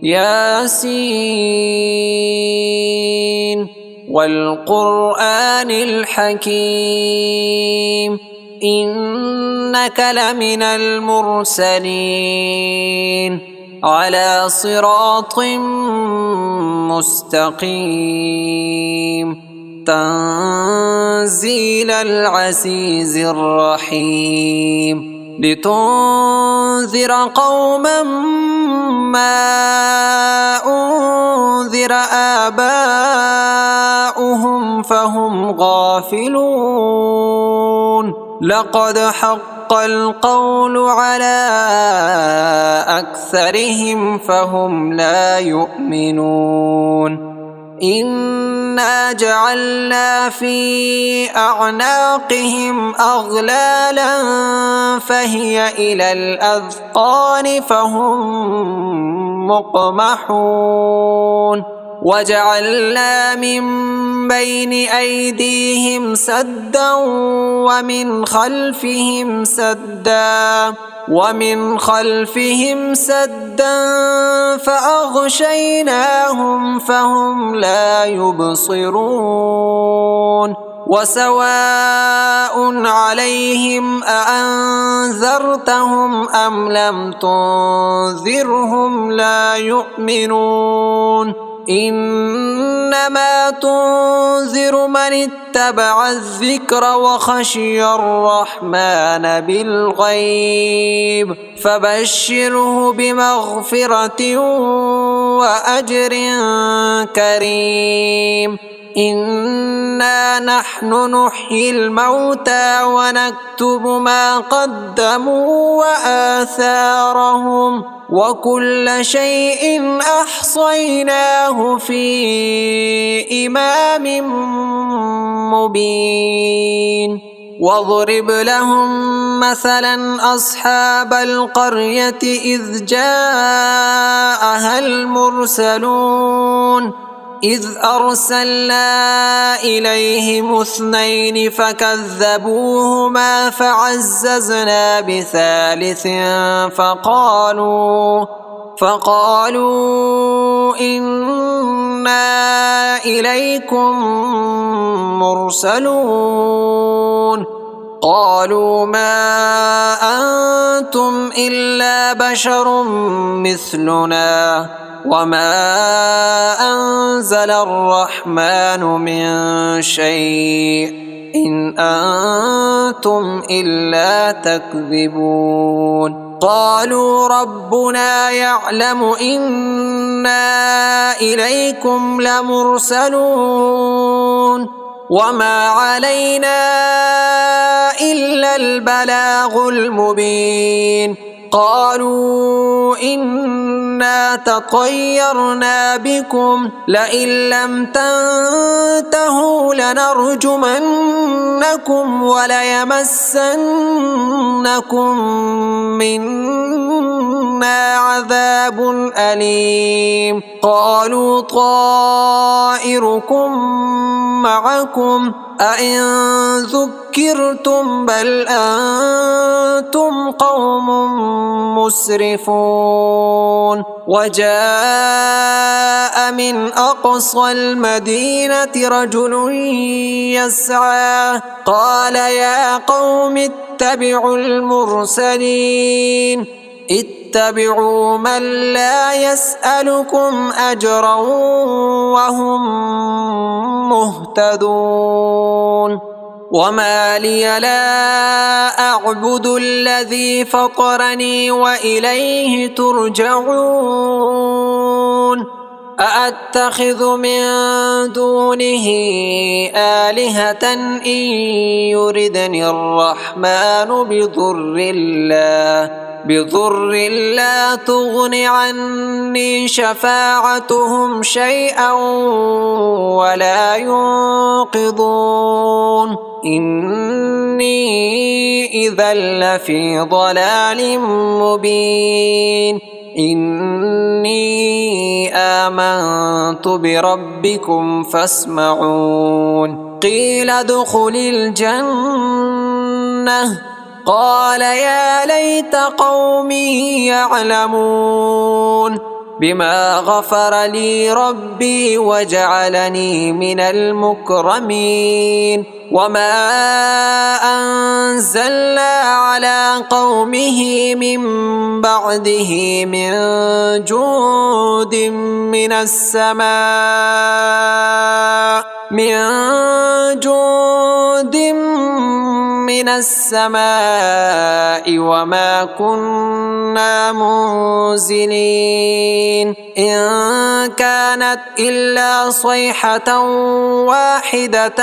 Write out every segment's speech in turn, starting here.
ياسين والقرآن الحكيم إنك لمن المرسلين على صراط مستقيم تنزيل العزيز الرحيم لتنذر قوما ما أنذر آباؤهم فهم غافلون لقد حق القول على أكثرهم فهم لا يؤمنون إنا جعلنا في أعناقهم أغلالا فهي إلى الأذقان فهم مقمحون وجعلنا من بين أيديهم سدا ومن خلفهم سدا فأغشيناهم فهم لا يبصرون وسواء عليهم أأنذرتهم أم لم تنذرهم لا يؤمنون إنما تنذر من اتبع الذكر وخشي الرحمن بالغيب فبشره بمغفرة وأجر كريم إنا نحن نحيي الموتى ونكتب ما قدموا وآثارهم وكل شيء أحصيناه في إمام مبين واضرب لهم مثلا أصحاب القرية إذ جاءها المرسلون إذ أرسلنا إليهم 2 فكذبوهما فعززنا بثالث فقالوا إنا إليكم مرسلون قالوا ما أنتم إلا بشر مثلنا وما أنزل الرحمن من شيء إن أنتم إلا تكذبون قالوا ربنا يعلم إنا إليكم لمرسلون وما علينا إلا البلاغ المبين قالوا إنا تطيرنا بكم لئن لم تنتهوا لنرجمنكم وليمسنكم منا عذاب أليم قالوا طائركم معكم أئن ذكرتم بل أنتم قوم مسرفون وجاء من أقصى المدينة رجل يسعى قال يا قوم اتبعوا المرسلين اتبعوا من لا يسألكم أجرا وهم مهتدون وما لي لا أعبد الذي فطرني وإليه ترجعون أأتخذ من دونه آلهة إن يردني الرحمن بضر لا تغن عني شفاعتهم شيئا ولا ينقذون إني إذا لفي ضلال مبين إني آمنت بربكم فاسمعون قيل ادخل الجنة قال يا ليت قومي يعلمون بما غفر لي ربي وجعلني من المكرمين وما أنزلنا على قومه من بعده من جود من السماء وما كنا منزلين إن كانت إلا صيحة واحدة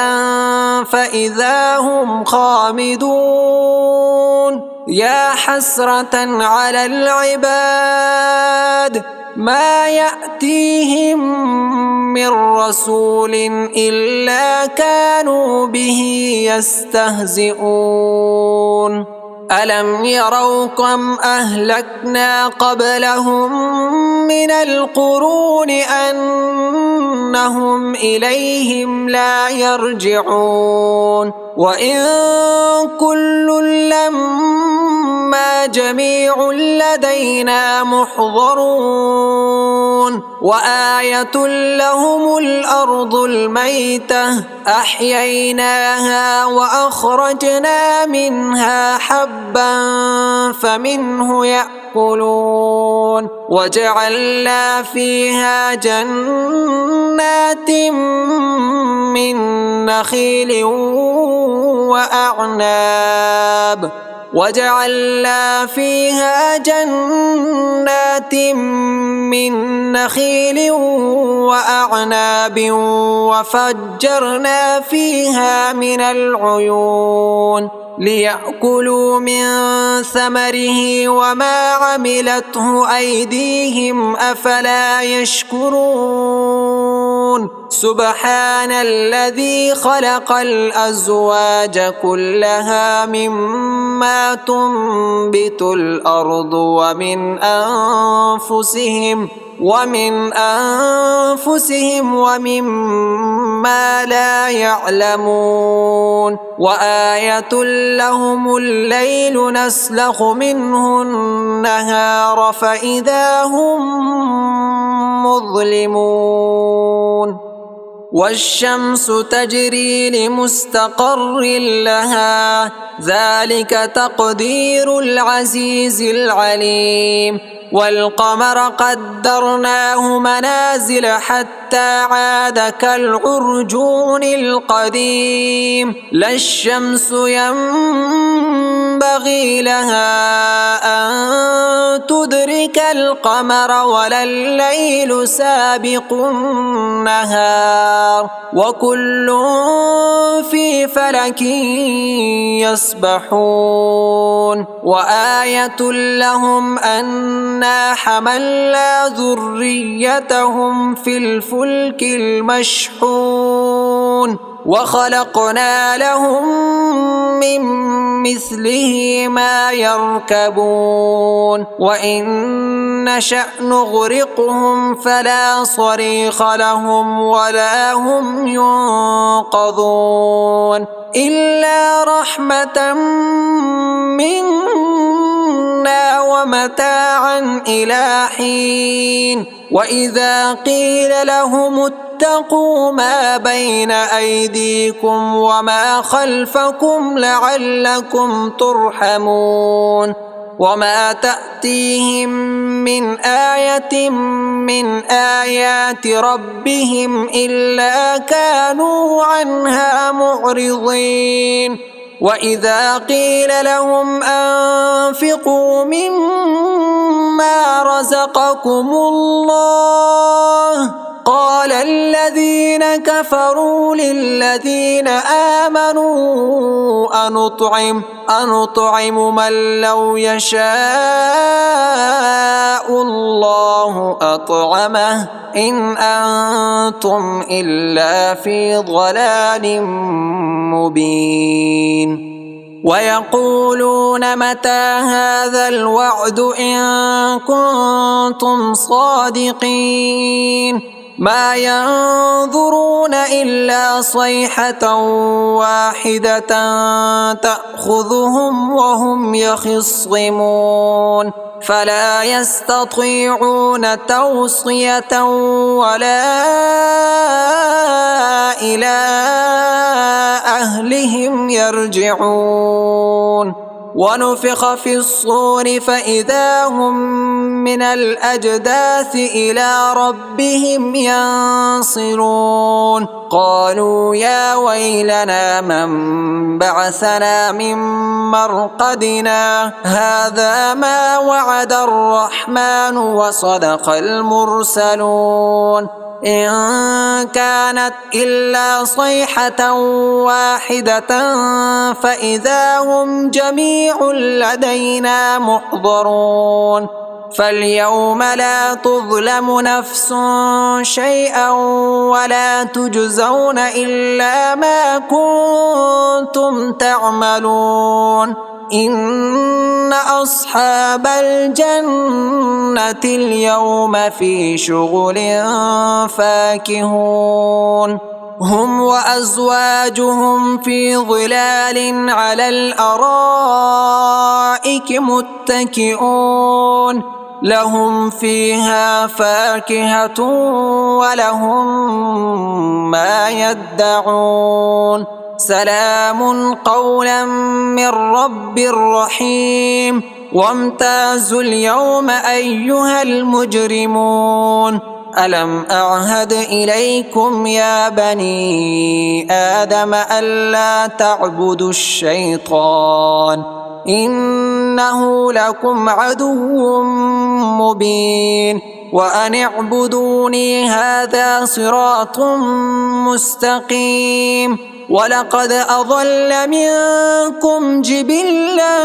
فإذا هم خامدون يا حسرة على العباد ما يأتيهم من رسول إلا كانوا به يستهزئون ألم يروا كم أهلكنا قبلهم من القرون أنهم إليهم لا يرجعون وإن كل لما جميع لدينا محضرون وآية لهم الأرض الميتة أحييناها وأخرجنا منها حبا فمنه يأكلون وجعلنا فيها جنات من نخيل وأعناب وفجرنا فيها من العيون ليأكلوا من ثمره وما عملته أيديهم أفلا يشكرون سبحان الذي خلق الأزواج كلها مما تنبت الأرض ومن أنفسهم ومما لا يعلمون وآية لهم الليل نسلخ منه النهار فإذا هم مظلمون والشمس تجري لمستقر لها ذلك تقدير العزيز العليم والقمر قدرناه منازل حتى عاد كالعرجون القديم لا الشمس ينبغي لها أن تدرك القمر ولا الليل سابق النهار وكل في فلك يسبحون وآية لهم أنا حملنا ذريتهم في الفلك المشحون وخلقنا لهم من مثله ما يركبون وإن نشأ نغرقهم فلا صريخ لهم ولا هم ينقذون إلا رحمة منا ومتاعا إلى حين وإذا قيل لهم اتقوا ما بين أيديكم وما خلفكم لعلكم ترحمون وما تأتيهم من آية من آيات ربهم إلا كانوا عنها معرضين وإذا قيل لهم أنفقوا مما رزقكم الله قال الذين كفروا للذين آمنوا أنطعم من لو يشاء الله أطعمه إن أنتم إلا في ضلال مبين ويقولون متى هذا الوعد إن كنتم صادقين ما ينظرون إلا صيحة واحدة تأخذهم وهم يخصمون فلا يستطيعون توصية ولا إلى أهلهم يرجعون. ونفخ في الصور فإذا هم من الأجداث إلى ربهم ينصرون. قالوا يا ويلنا من بعثنا من مرقدنا هذا ما وعد الرحمن وصدق المرسلون. إن كانت إلا صيحة واحدة فإذا هم جميع لدينا محضرون. فاليوم لا تظلم نفس شيئا ولا تجزون إلا ما كنتم تعملون. إن أصحاب الجنة اليوم في شغل فاكهون. هم وأزواجهم في ظلال على الأرائك متكئون. لهم فيها فاكهة ولهم ما يدعون. سلام قولا من رب رحيم. وامتازوا اليوم أيها المجرمون. ألم أعهد إليكم يا بني آدم ألا تعبدوا الشيطان إنه لكم عدو مبين. وأن اعبدوني هذا صراط مستقيم. ولقد أضل منكم جبلا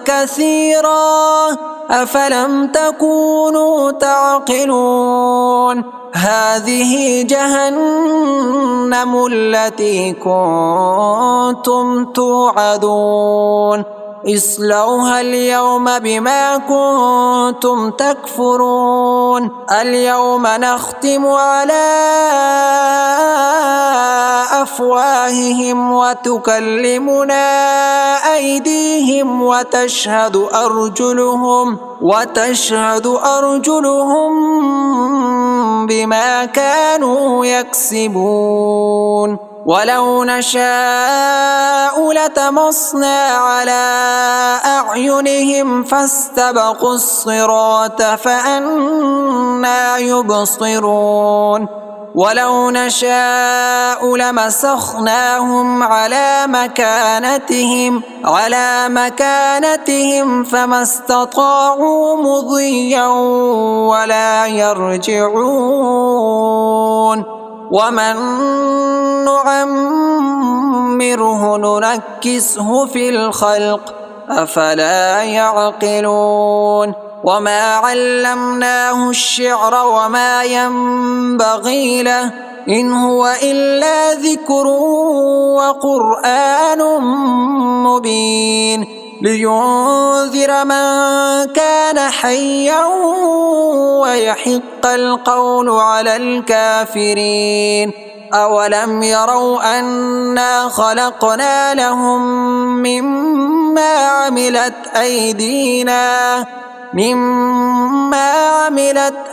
كثيرا أفلم تكونوا تعقلون. هذه جهنم التي كنتم توعدون اصلوها اليوم بما كنتم تكفرون. اليوم نختم على أفواههم وتكلمنا أيديهم وتشهد أرجلهم بما كانوا يكسبون. ولو نشاء لتمصنا على أعينهم فاستبقوا الصراط فأنى يبصرون. ولو نشاء لمسخناهم على مكانتهم فما استطاعوا مضيا ولا يرجعون. ومن نعمره ننكسه في الخلق أفلا يعقلون. وما علمناه الشعر وما ينبغي له إن هو إلا ذكر وقرآن مبين. لينذر من كان حيا ويحق القول على الكافرين. أولم يروا أنا خلقنا لهم مما عملت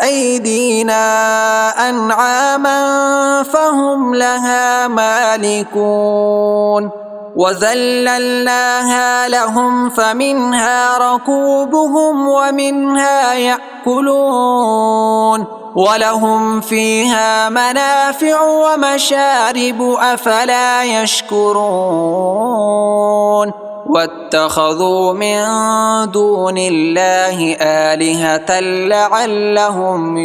أيدينا أنعاما فهم لها مالكون. وذللناها لهم فمنها ركوبهم ومنها يأكلون. ولهم فيها منافع ومشارب أفلا يشكرون. واتخذوا من دون الله آلهة لعلهم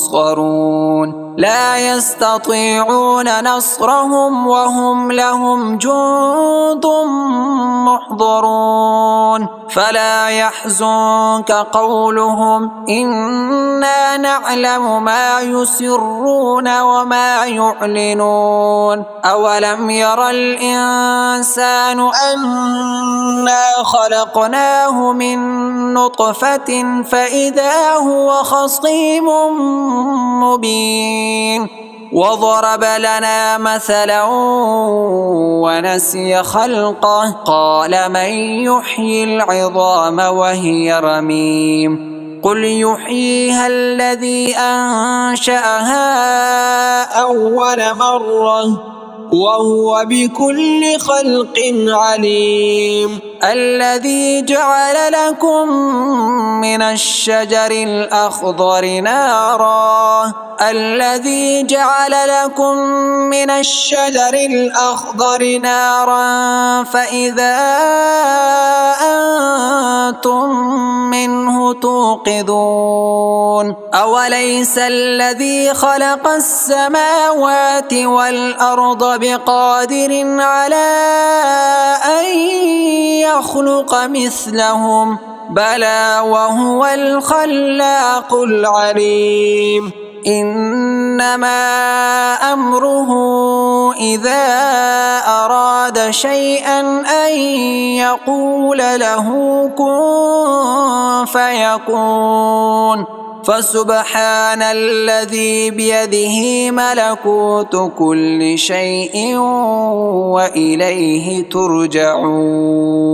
ينصرون. لا يستطيعون نصرهم وهم لهم جند محضرون. فلا يحزنك قولهم إنا نعلم ما يسرون وما يعلنون. أولم ير الإنسان أنا خلقناه من نطفة فإذا هو خصيم مبين. وضرب لنا مثلا ونسي خلقه قال من يحيي العظام وهي رميم قل يحييها الذي أنشأها أول مرة وهو بكل خلق عليم الذي جعل لكم من الشجر الأخضر نارا فإذا أنتم منه توقدون أوليس الذي خلق السماوات والأرض بقادر على أن يخلق مثلهم بلى وهو الخلاق العليم إنما أمره إذا أراد شيئا أن يقول له كن فيكون فسبحان الذي بيده ملكوت كل شيء وإليه ترجعون.